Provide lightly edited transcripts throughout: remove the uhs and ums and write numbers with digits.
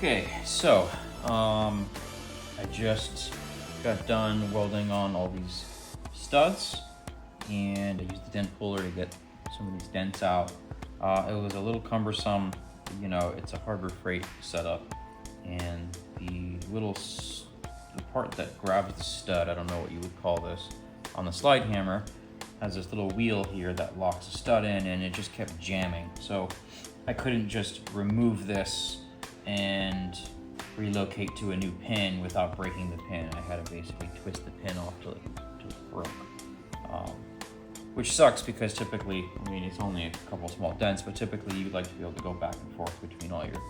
Okay, so I just got done welding on all these studs, and I used the dent puller to get some of these dents out. It was a little cumbersome, you know, it's a Harbor Freight setup, and the part that grabs the stud, I don't know what you would call this, on the slide hammer, has this little wheel here that locks the stud in, and it just kept jamming. So I couldn't just remove this and relocate to a new pin without breaking the pin. I had to basically twist the pin off till it broke. Which sucks because typically, I mean, it's only a couple small dents, but typically you'd like to be able to go back and forth between all your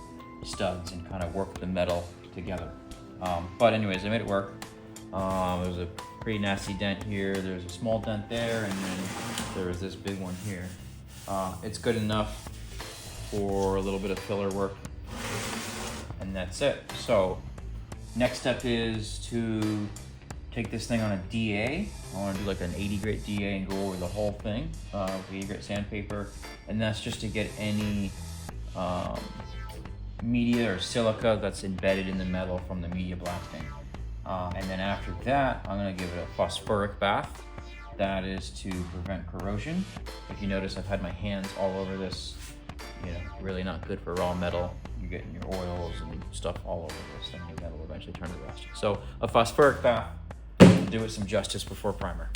studs and kind of work the metal together. But anyways, I made it work. There's a pretty nasty dent here. There's a small dent there, and then there's this big one here. It's good enough for a little bit of filler work, and that's it. So next step is to take this thing on a DA. I want to do like an 80 grit DA and go over the whole thing with 80 grit sandpaper, and that's just to get any media or silica that's embedded in the metal from the media blasting. And then after that, I'm gonna give it a phosphoric bath. That is to prevent corrosion. If you notice, I've had my hands all over this. You know, really not good for raw metal. You're getting your oils and stuff all over this, and the metal will eventually turn to rust. So a phosphoric bath will do it some justice before primer.